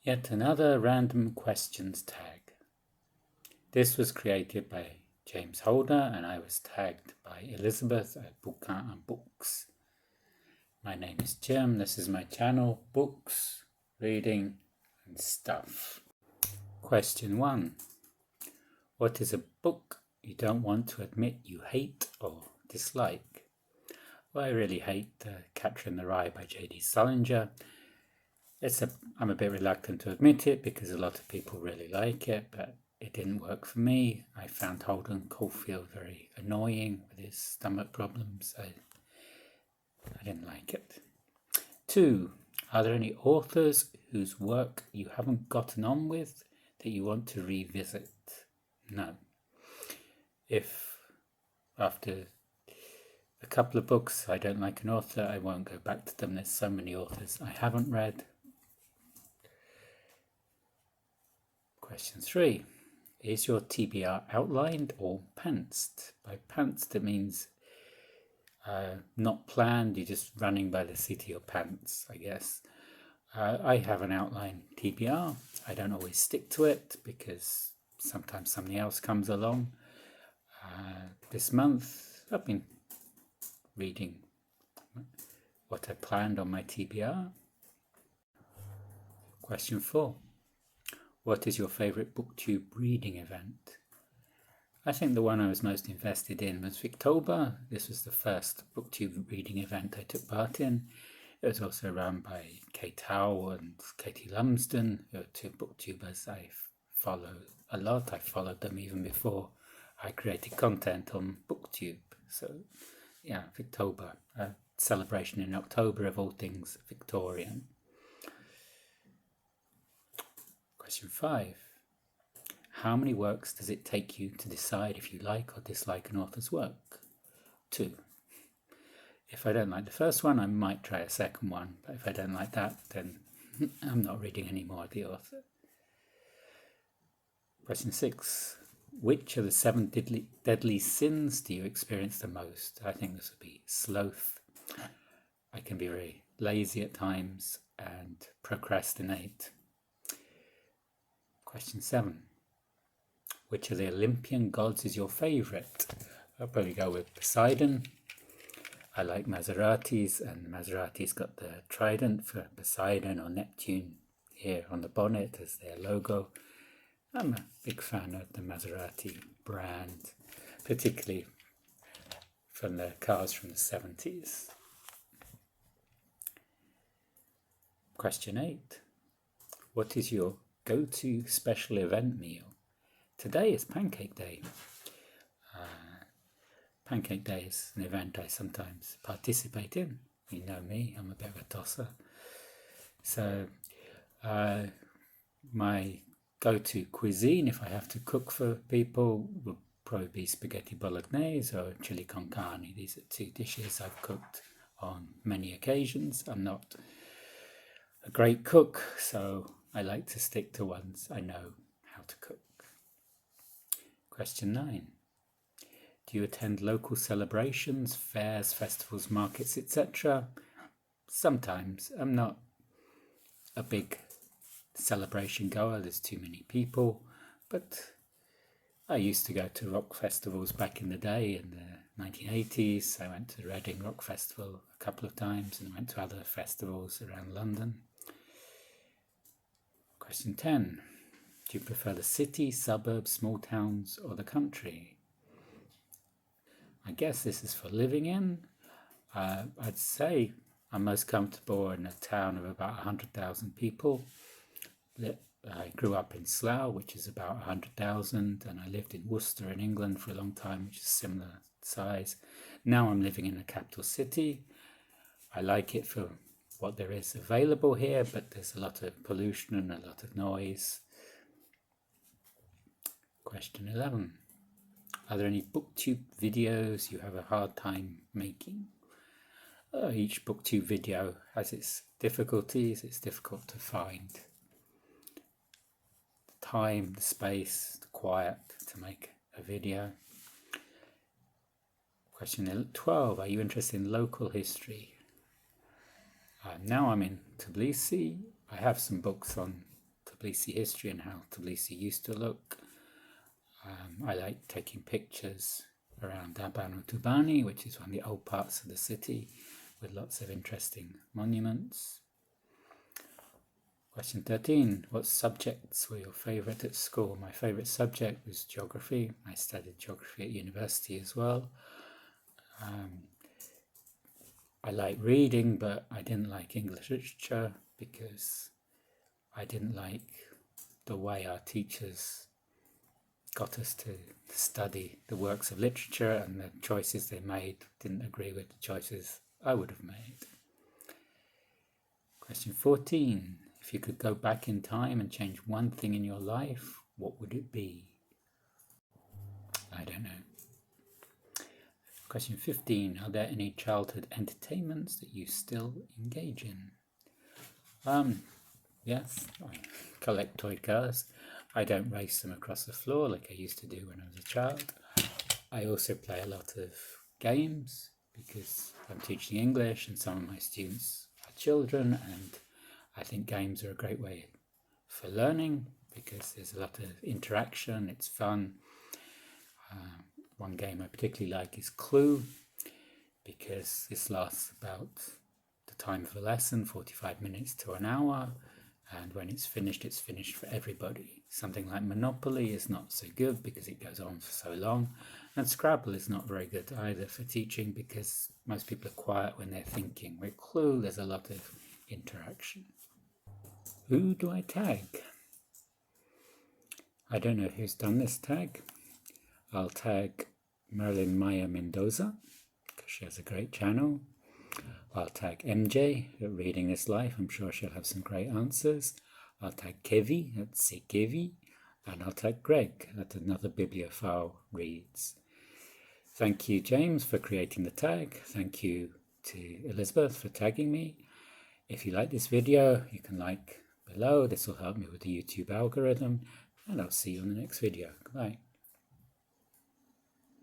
Yet another random questions tag. This was created by James Holder and I was tagged by Elisabeth at Bookin and Books. My name is Jim, this is my channel, Books, Reading and Stuff. Question 1. What is a book you don't want to admit you hate or dislike? Well, I really hate Catcher in the Rye by J.D. Salinger. I'm a bit reluctant to admit it because a lot of people really like it, but it didn't work for me. I found Holden Caulfield very annoying with his stomach problems. I didn't like it. 2. Are there any authors whose work you haven't gotten on with that you want to revisit? No. If after a couple of books I don't like an author, I won't go back to them. There's so many authors I haven't read. Question 3. Is your TBR outlined or pantsed? By pantsed it means not planned, you're just running by the seat of your pants, I guess. I have an outline TBR. I don't always stick to it because sometimes something else comes along. This month I've been reading what I planned on my TBR. Question 4. What is your favourite BookTube reading event? I think the one I was most invested in was Victober. This was the first BookTube reading event I took part in. It was also run by Kate Howe and Katie Lumsden, who are two booktubers I follow a lot. I followed them even before I created content on BookTube. So yeah, Victober, a celebration in October of all things Victorian. Question 5. How many works does it take you to decide if you like or dislike an author's work? 2. If I don't like the first one, I might try a second one, but if I don't like that, then I'm not reading any more of the author. Question 6. Which of the 7 deadly sins do you experience the most? I think this would be sloth. I can be very lazy at times and procrastinate. Question 7. Which of the Olympian gods is your favourite? I'll probably go with Poseidon. I like Maseratis, and Maserati's got the trident for Poseidon or Neptune here on the bonnet as their logo. I'm a big fan of the Maserati brand, particularly from the cars from the 70s. Question 8. What is your go-to special event meal? Today is Pancake Day. Pancake Day is an event I sometimes participate in. You know me, I'm a bit of a tosser. So my go-to cuisine, if I have to cook for people, would probably be spaghetti bolognese or chili con carne. These are 2 dishes I've cooked on many occasions. I'm not a great cook, so I like to stick to ones I know how to cook. Question 9. Do you attend local celebrations, fairs, festivals, markets, etc.? Sometimes. I'm not a big celebration goer, there's too many people, but I used to go to rock festivals back in the day in the 1980s. I went to the Reading Rock Festival a couple of times and went to other festivals around London. Question 10. Do you prefer the city, suburbs, small towns or the country? I guess this is for living in. I'd say I'm most comfortable in a town of about 100,000 people. I grew up in Slough, which is about 100,000, and I lived in Worcester in England for a long time, which is similar size. Now I'm living in a capital city. I like it for what there is available here, but there's a lot of pollution and a lot of noise. Question 11. Are there any BookTube videos you have a hard time making? Each BookTube video has its difficulties. It's difficult to find the time, the space, the quiet to make a video. Question 12. Are you interested in local history? Now I'm in Tbilisi. I have some books on Tbilisi history and how Tbilisi used to look. I like taking pictures around Abanu Tubani, which is one of the old parts of the city with lots of interesting monuments. Question 13. What subjects were your favourite at school? My favourite subject was geography. I studied geography at university as well. I like reading, but I didn't like English literature because I didn't like the way our teachers got us to study the works of literature, and the choices they made didn't agree with the choices I would have made. Question 14. If you could go back in time and change one thing in your life, what would it be? I don't know. Question 15. Are there any childhood entertainments that you still engage in? Yes, I collect toy cars. I don't race them across the floor like I used to do when I was a child. I also play a lot of games because I'm teaching English and some of my students are children, and I think games are a great way for learning because there's a lot of interaction, it's fun. One game I particularly like is Clue, because this lasts about the time of a lesson, 45 minutes to an hour, and when it's finished for everybody. Something like Monopoly is not so good because it goes on for so long, and Scrabble is not very good either for teaching because most people are quiet when they're thinking. With Clue, there's a lot of interaction. Who do I tag? I don't know who's done this tag. I'll tag Marilyn Maya Mendoza because she has a great channel. I'll tag MJ at Reading This Life. I'm sure she'll have some great answers. I'll tag Kevi at Sekevi, and I'll tag Greg at Another Bibliophile Reads. Thank you, James, for creating the tag. Thank you to Elisabeth for tagging me. If you like this video, you can like below. This will help me with the YouTube algorithm, and I'll see you on the next video. Goodbye.